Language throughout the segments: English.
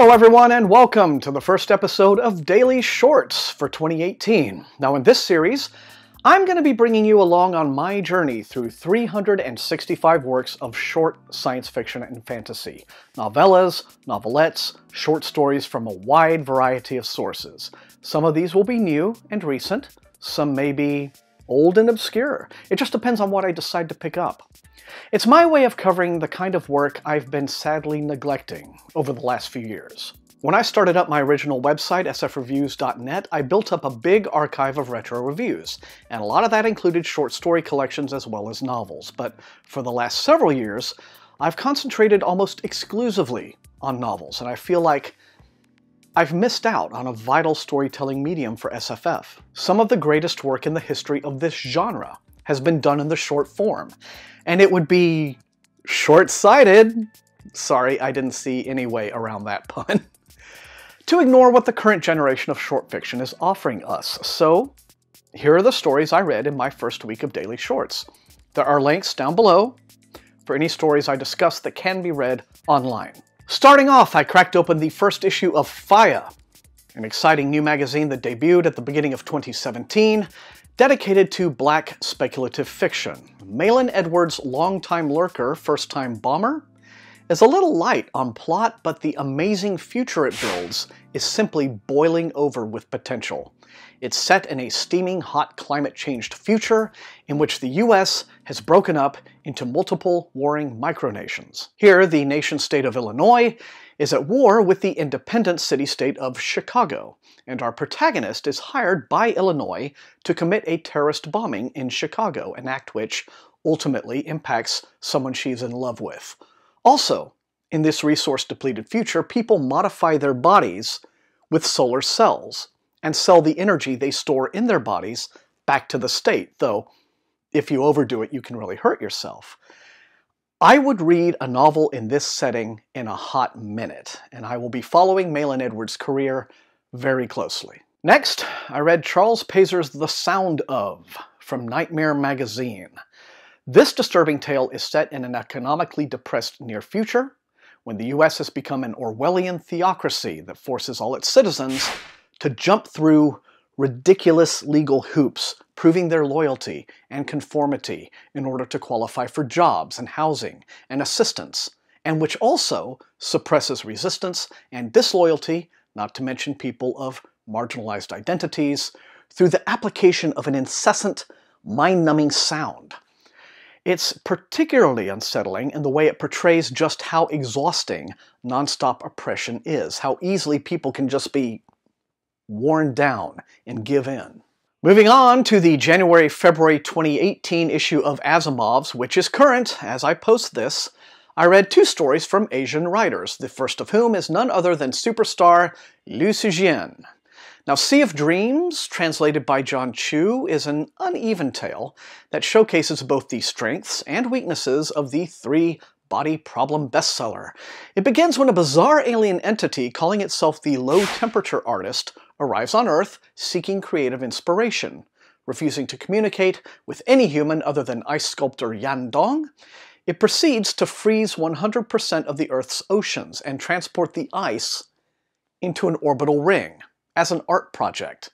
Hello everyone and welcome to the first episode of Daily Shorts for 2018. Now in this series, I'm going to be bringing you along on my journey through 365 works of short science fiction and fantasy. Novellas, novelettes, short stories from a wide variety of sources. Some of these will be new and recent, some may be old and obscure. It just depends on what I decide to pick up. It's my way of covering the kind of work I've been sadly neglecting over the last few years. When I started up my original website, SFF180.net, I built up a big archive of retro reviews, and a lot of that included short story collections as well as novels. But for the last several years, I've concentrated almost exclusively on novels, and I feel like I've missed out on a vital storytelling medium for SFF. Some of the greatest work in the history of this genre has been done in the short form, and it would be short-sighted, sorry, I didn't see any way around that pun, to ignore what the current generation of short fiction is offering us. So here are the stories I read in my first week of Daily Shorts. There are links down below for any stories I discuss that can be read online. Starting off, I cracked open the first issue of Fire, an exciting new magazine that debuted at the beginning of 2017, dedicated to black speculative fiction. Malin Edwards' longtime lurker, first-time bomber, is a little light on plot, but the amazing future it builds is simply boiling over with potential. It's set in a steaming hot climate-changed future in which the US has broken up into multiple warring micronations. Here, the nation-state of Illinois is at war with the independent city-state of Chicago, and our protagonist is hired by Illinois to commit a terrorist bombing in Chicago, an act which ultimately impacts someone she's in love with. Also, in this resource-depleted future, people modify their bodies with solar cells and sell the energy they store in their bodies back to the state, though if you overdo it, you can really hurt yourself. I would read a novel in this setting in a hot minute, and I will be following Malin Edwards' career very closely. Next, I read Charles Pazer's The Sound Of from Nightmare Magazine. This disturbing tale is set in an economically depressed near future, when the US has become an Orwellian theocracy that forces all its citizens to jump through ridiculous legal hoops, proving their loyalty and conformity in order to qualify for jobs and housing and assistance, and which also suppresses resistance and disloyalty, not to mention people of marginalized identities, through the application of an incessant, mind-numbing sound. It's particularly unsettling in the way it portrays just how exhausting nonstop oppression is, how easily people can just be worn down and give in. Moving on to the January-February 2018 issue of Asimov's, which is current as I post this, I read two stories from Asian writers, the first of whom is none other than superstar Liu Zijian. Now, Sea of Dreams, translated by John Chu, is an uneven tale that showcases both the strengths and weaknesses of the three-body problem bestseller. It begins when a bizarre alien entity calling itself the Low-Temperature Artist arrives on Earth seeking creative inspiration. Refusing to communicate with any human other than ice sculptor Yan Dong, it proceeds to freeze 100% of the Earth's oceans and transport the ice into an orbital ring as an art project.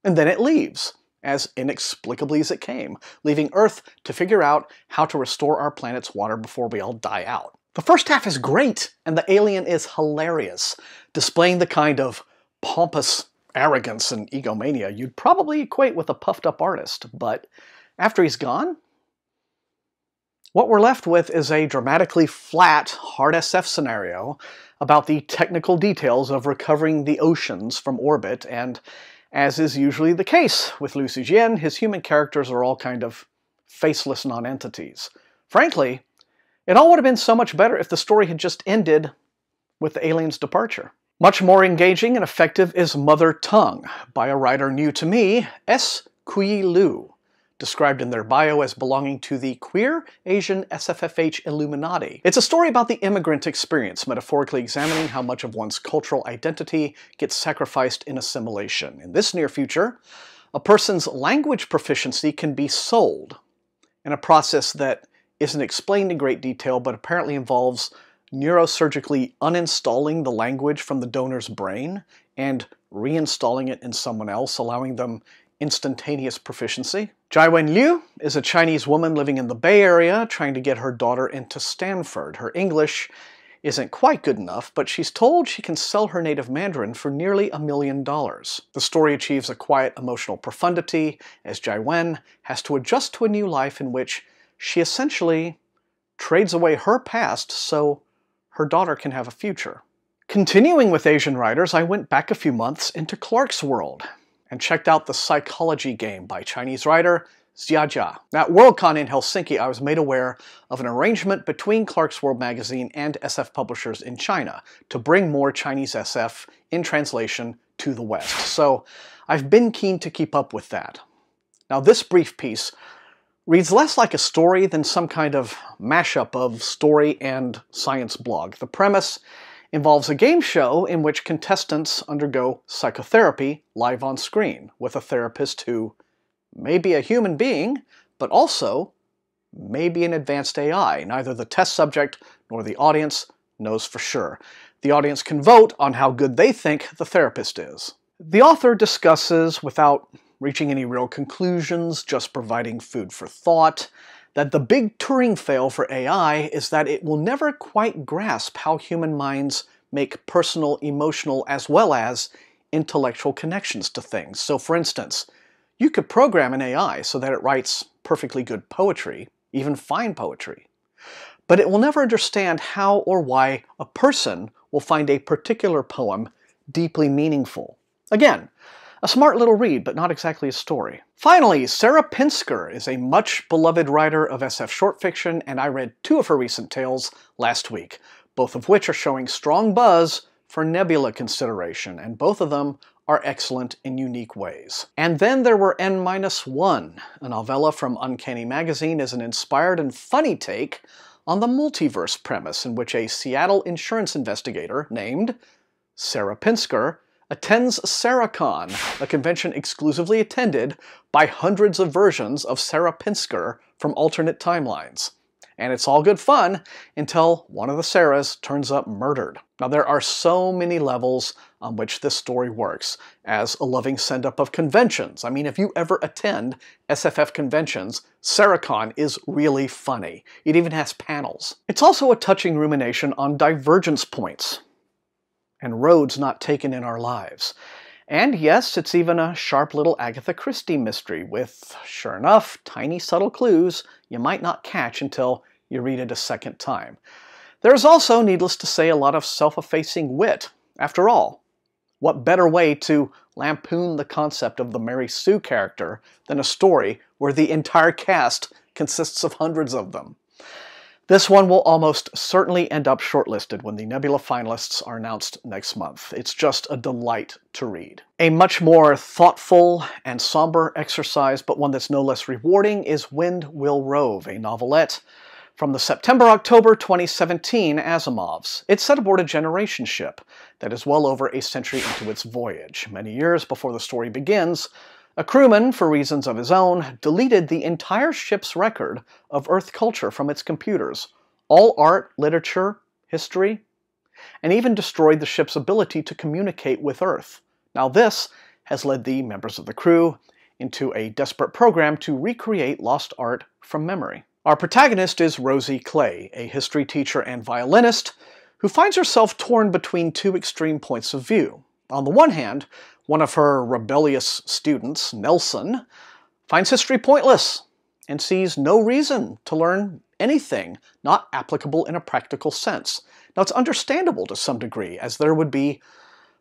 And then it leaves, as inexplicably as it came, leaving Earth to figure out how to restore our planet's water before we all die out. The first half is great, and the alien is hilarious, displaying the kind of pompous arrogance and egomania you'd probably equate with a puffed-up artist, but after he's gone, what we're left with is a dramatically flat, hard SF scenario about the technical details of recovering the oceans from orbit, and as is usually the case with Liu Zijian, his human characters are all kind of faceless non-entities. Frankly, it all would have been so much better if the story had just ended with the alien's departure. Much more engaging and effective is Mother Tongue, by a writer new to me, S. Kui Liu, described in their bio as belonging to the queer Asian SFFH Illuminati. It's a story about the immigrant experience, metaphorically examining how much of one's cultural identity gets sacrificed in assimilation. In this near future, a person's language proficiency can be sold in a process that isn't explained in great detail, but apparently involves neurosurgically uninstalling the language from the donor's brain and reinstalling it in someone else, allowing them instantaneous proficiency. Jiwen Liu is a Chinese woman living in the Bay Area trying to get her daughter into Stanford. Her English isn't quite good enough, but she's told she can sell her native Mandarin for nearly $1 million. The story achieves a quiet emotional profundity as Jiwen has to adjust to a new life in which she essentially trades away her past so her daughter can have a future. Continuing with Asian writers, I went back a few months into Clarkesworld and checked out the Psychology Game by Chinese writer Xia Jia. At Worldcon in Helsinki, I was made aware of an arrangement between Clarkesworld magazine and SF publishers in China to bring more Chinese SF in translation to the West. So I've been keen to keep up with that. Now this brief piece reads less like a story than some kind of mashup of story and science blog. The premise involves a game show in which contestants undergo psychotherapy live on screen with a therapist who may be a human being, but also may be an advanced AI. Neither the test subject nor the audience knows for sure. The audience can vote on how good they think the therapist is. The author discusses, without reaching any real conclusions, just providing food for thought, that the big Turing fail for AI is that it will never quite grasp how human minds make personal, emotional, as well as intellectual connections to things. So for instance, you could program an AI so that it writes perfectly good poetry, even fine poetry, but it will never understand how or why a person will find a particular poem deeply meaningful. Again, a smart little read, but not exactly a story. Finally, Sarah Pinsker is a much-beloved writer of SF short fiction, and I read 2 of her recent tales last week, both of which are showing strong buzz for Nebula consideration, and both of them are excellent in unique ways. And then there were N-1. A novella from Uncanny Magazine is an inspired and funny take on the multiverse premise in which a Seattle insurance investigator named Sarah Pinsker attends SarahCon, a convention exclusively attended by hundreds of versions of Sarah Pinsker from alternate timelines. And it's all good fun until one of the Sarahs turns up murdered. Now there are so many levels on which this story works as a loving send-up of conventions. I mean, if you ever attend SFF conventions, SarahCon is really funny. It even has panels. It's also a touching rumination on divergence points and roads not taken in our lives. And yes, it's even a sharp little Agatha Christie mystery with, sure enough, tiny subtle clues you might not catch until you read it a second time. There's also, needless to say, a lot of self-effacing wit. After all, what better way to lampoon the concept of the Mary Sue character than a story where the entire cast consists of hundreds of them? This one will almost certainly end up shortlisted when the Nebula finalists are announced next month. It's just a delight to read. A much more thoughtful and somber exercise, but one that's no less rewarding, is Wind Will Rove, a novelette from the September-October 2017 Asimovs. It's set aboard a generation ship that is well over a century into its voyage. Many years before the story begins, a crewman, for reasons of his own, deleted the entire ship's record of Earth culture from its computers, all art, literature, history, and even destroyed the ship's ability to communicate with Earth. Now this has led the members of the crew into a desperate program to recreate lost art from memory. Our protagonist is Rosie Clay, a history teacher and violinist who finds herself torn between 2 extreme points of view. On the one hand, one of her rebellious students, Nelson, finds history pointless and sees no reason to learn anything not applicable in a practical sense. Now, it's understandable to some degree, as there would be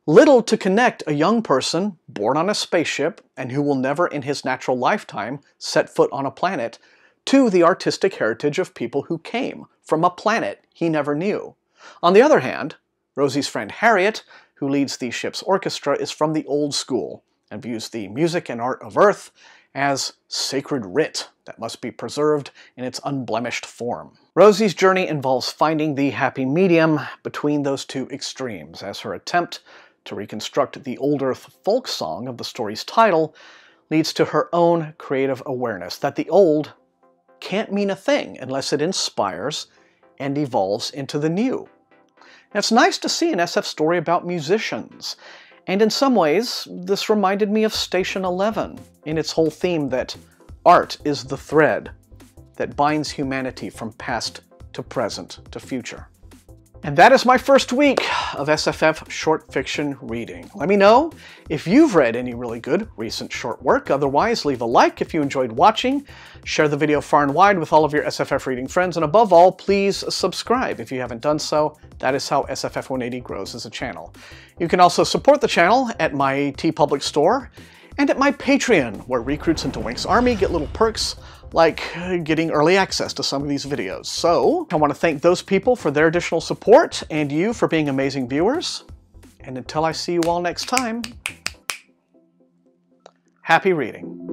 little to connect a young person born on a spaceship and who will never in his natural lifetime set foot on a planet to the artistic heritage of people who came from a planet he never knew. On the other hand, Rosie's friend Harriet, who leads the ship's orchestra, is from the old school and views the music and art of Earth as sacred writ that must be preserved in its unblemished form. Rosie's journey involves finding the happy medium between those 2 extremes, as her attempt to reconstruct the old Earth folk song of the story's title leads to her own creative awareness that the old can't mean a thing unless it inspires and evolves into the new. It's nice to see an SF story about musicians, and in some ways, this reminded me of Station 11 in its whole theme that art is the thread that binds humanity from past to present to future. And that is my first week of SFF short fiction reading. Let me know if you've read any really good recent short work. Otherwise, leave a like if you enjoyed watching, share the video far and wide with all of your SFF reading friends, and above all, please subscribe if you haven't done so. That is how SFF180 grows as a channel. You can also support the channel at my TeePublic store and at my Patreon, where recruits into Wink's army get little perks like getting early access to some of these videos. So, I want to thank those people for their additional support, and you for being amazing viewers. And until I see you all next time, happy reading.